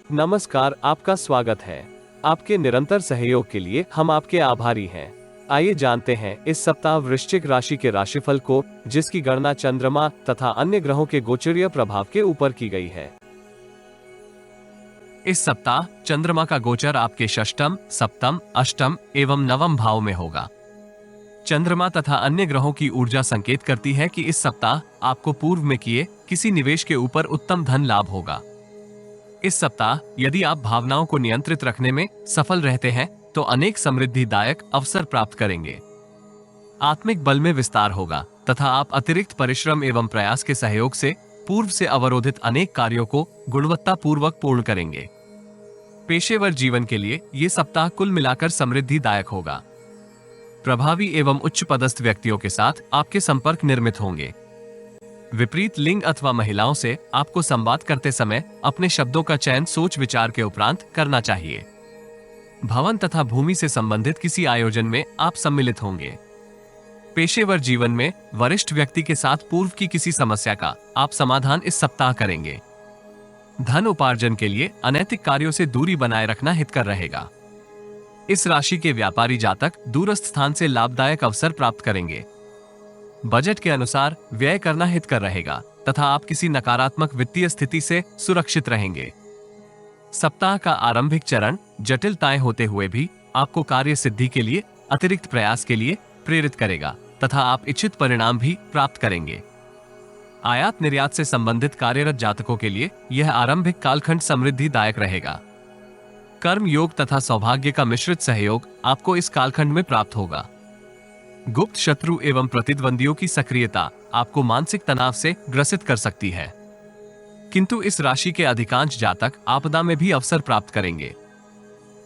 नमस्कार, आपका स्वागत है। आपके निरंतर सहयोग के लिए हम आपके आभारी हैं। आइए जानते हैं इस सप्ताह वृश्चिक राशि के राशिफल को, जिसकी गणना चंद्रमा तथा अन्य ग्रहों के गोचरीय प्रभाव के ऊपर की गई है। इस सप्ताह चंद्रमा का गोचर आपके षष्ठम, सप्तम, अष्टम एवं नवम भाव में होगा। चंद्रमा तथा अन्य ग्रहों की ऊर्जा संकेत करती है कि इस सप्ताह आपको पूर्व में किए किसी निवेश के ऊपर उत्तम धन लाभ होगा। इस सप्ताह यदि आप भावनाओं को नियंत्रित रखने में सफल रहते हैं तो अनेक समृद्धिदायक अवसर प्राप्त करेंगे। आत्मिक बल में विस्तार होगा तथा आप अतिरिक्त परिश्रम एवं प्रयास के सहयोग से पूर्व से अवरोधित अनेक कार्यों को गुणवत्ता पूर्वक पूर्ण करेंगे। पेशेवर जीवन के लिए ये सप्ताह कुल मिलाकर समृद्धिदायक होगा। प्रभावी एवं उच्च पदस्थ व्यक्तियों के साथ आपके संपर्क निर्मित होंगे। विपरीत लिंग अथवा महिलाओं से आपको संवाद करते समय अपने शब्दों का चयन सोच विचार के उपरांत करना चाहिए। भवन तथा भूमि से संबंधित किसी आयोजन में आप सम्मिलित होंगे। पेशेवर जीवन में वरिष्ठ व्यक्ति के साथ पूर्व की किसी समस्या का आप समाधान इस सप्ताह करेंगे। धन उपार्जन के लिए अनैतिक कार्यों से दूरी बनाए रखना हितकर रहेगा। इस राशि के व्यापारी जातक दूरस्थ स्थान से लाभदायक अवसर प्राप्त करेंगे। बजट के अनुसार व्यय करना हितकर रहेगा तथा आप किसी नकारात्मक वित्तीय स्थिति से सुरक्षित रहेंगे। सप्ताह का आरंभिक चरण जटिलताएं होते हुए भी आपको कार्य सिद्धि के लिए अतिरिक्त प्रयास के लिए प्रेरित करेगा तथा आप इच्छित परिणाम भी प्राप्त करेंगे। आयात निर्यात से संबंधित कार्यरत जातकों के लिए यह आरंभिक कालखंड समृद्धिदायक रहेगा। कर्म योग तथा सौभाग्य का मिश्रित सहयोग आपको इस कालखंड में प्राप्त होगा। गुप्त शत्रु एवं प्रतिद्वंदियों की सक्रियता आपको मानसिक तनाव से ग्रसित कर सकती है, किंतु इस राशि के अधिकांश जातक आपदा में भी अवसर प्राप्त करेंगे।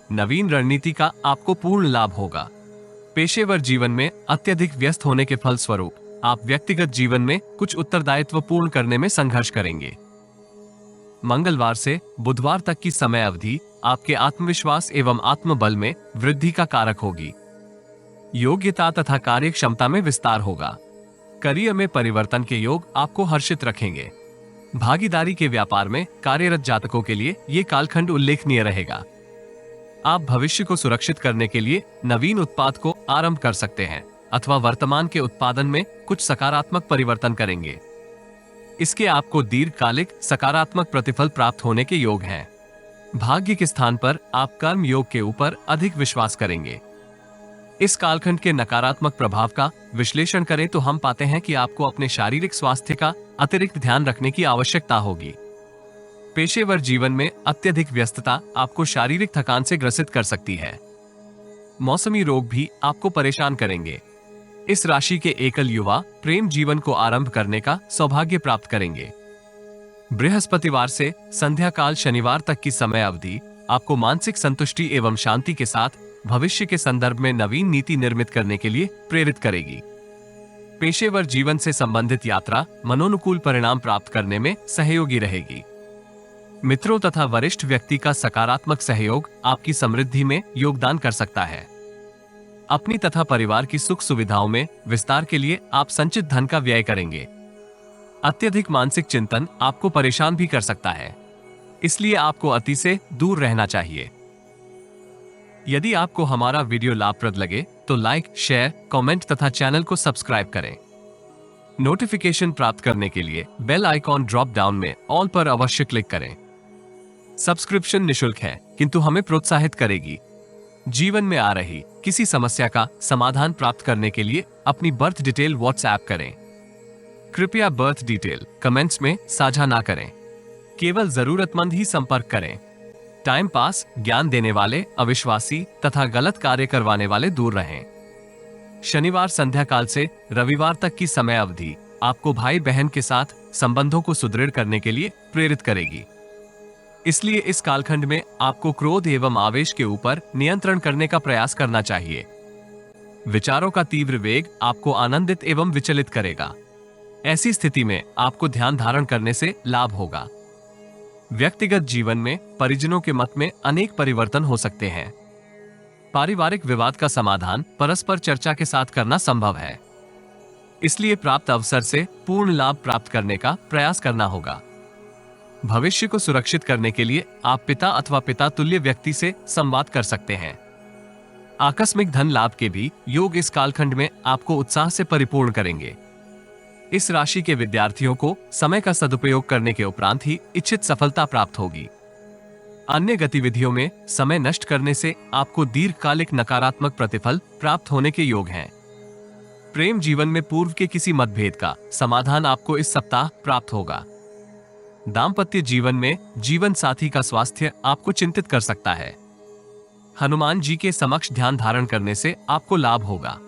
नवीन रणनीति का आपको पूर्ण लाभ होगा। पेशेवर जीवन में अत्यधिक व्यस्त होने के फलस्वरूप आप व्यक्तिगत जीवन में कुछ उत्तरदायित्व पूर्ण करने में संघर्ष करेंगे। मंगलवार से बुधवार तक की समय अवधि आपके आत्मविश्वास एवं आत्मबल में वृद्धि का कारक होगी। योग्यता तथा कार्य क्षमता में विस्तार होगा। करियर में परिवर्तन के योग आपको हर्षित रखेंगे। भागीदारी के व्यापार में कार्यरत जातकों के लिए ये कालखंड उल्लेखनीय रहेगा। आप भविष्य को सुरक्षित करने के लिए नवीन उत्पाद को आरंभ कर सकते हैं अथवा वर्तमान के उत्पादन में कुछ सकारात्मक परिवर्तन करेंगे। इसके आपको दीर्घकालिक सकारात्मक प्रतिफल प्राप्त होने के योग हैं। भाग्य के स्थान पर आप कर्म योग के ऊपर अधिक विश्वास करेंगे। इस कालखंड के नकारात्मक प्रभाव का विश्लेषण करें तो हम पाते हैं कि आपको अपने शारीरिक स्वास्थ्य का अतिरिक्त ध्यान रखने की आवश्यकता होगी। पेशेवर जीवन में अत्यधिक व्यस्तता आपको शारीरिक थकान से ग्रसित कर सकती है। मौसमी रोग भी आपको परेशान करेंगे। इस राशि के एकल युवा प्रेम जीवन को आरंभ करने का सौभाग्य प्राप्त करेंगे। बृहस्पतिवार से संध्या काल शनिवार तक की समय अवधि आपको मानसिक संतुष्टि एवं शांति के साथ भविष्य के संदर्भ में नवीन नीति निर्मित करने के लिए प्रेरित करेगी। पेशेवर जीवन से संबंधित यात्रा मनोनुकूल परिणाम प्राप्त करने में सहयोगी रहेगी। मित्रों तथा वरिष्ठ व्यक्ति का सकारात्मक सहयोग आपकी समृद्धि में योगदान कर सकता है। अपनी तथा परिवार की सुख सुविधाओं में विस्तार के लिए आप संचित धन का व्यय करेंगे। अत्यधिक मानसिक चिंतन आपको परेशान भी कर सकता है, इसलिए आपको अति से दूर रहना चाहिए। यदि आपको हमारा वीडियो लाभप्रद लगे तो लाइक, शेयर, कमेंट तथा चैनल को सब्सक्राइब करें। नोटिफिकेशन प्राप्त करने के लिए बेल आइकॉन ड्रॉप डाउन में ऑल पर अवश्य क्लिक करें। सब्सक्रिप्शन निशुल्क है, किंतु हमें प्रोत्साहित करेगी। जीवन में आ रही किसी समस्या का समाधान प्राप्त करने के लिए अपनी बर्थ डिटेल व्हाट्सएप करें। कृपया बर्थ डिटेल कमेंट्स में साझा ना करें। केवल जरूरतमंद ही संपर्क करें। टाइम पास, ज्ञान देने वाले, अविश्वासी तथा गलत कार्य करवाने वाले दूर रहें। शनिवार संध्या काल से रविवार तक की समय अवधि आपको भाई बहन के साथ संबंधों को सुदृढ़ करने के लिए प्रेरित करेगी। इसलिए इस कालखंड में आपको क्रोध एवं आवेश के ऊपर नियंत्रण करने का प्रयास करना चाहिए। विचारों का तीव्र वेग आपको आनंदित एवं विचलित करेगा। ऐसी स्थिति में आपको ध्यान धारण करने से लाभ होगा। व्यक्तिगत जीवन में परिजनों के मत में अनेक परिवर्तन हो सकते हैं। पारिवारिक विवाद का समाधान परस्पर चर्चा के साथ करना संभव है, इसलिए प्राप्त अवसर से पूर्ण लाभ प्राप्त करने का प्रयास करना होगा। भविष्य को सुरक्षित करने के लिए आप पिता अथवा पिता तुल्य व्यक्ति से संवाद कर सकते हैं। आकस्मिक धन लाभ के भी योग इस कालखंड में आपको उत्साह से परिपूर्ण करेंगे। इस राशि के विद्यार्थियों को समय का सदुपयोग करने के उपरांत ही इच्छित सफलता प्राप्त होगी। अन्य गतिविधियों में समय नष्ट करने से आपको दीर्घकालिक नकारात्मक प्रतिफल प्राप्त होने के योग हैं। प्रेम जीवन में पूर्व के किसी मतभेद का समाधान आपको इस सप्ताह प्राप्त होगा। दाम्पत्य जीवन में जीवन साथी का स्वास्थ्य आपको चिंतित कर सकता है। हनुमान जी के समक्ष ध्यान धारण करने से आपको लाभ होगा।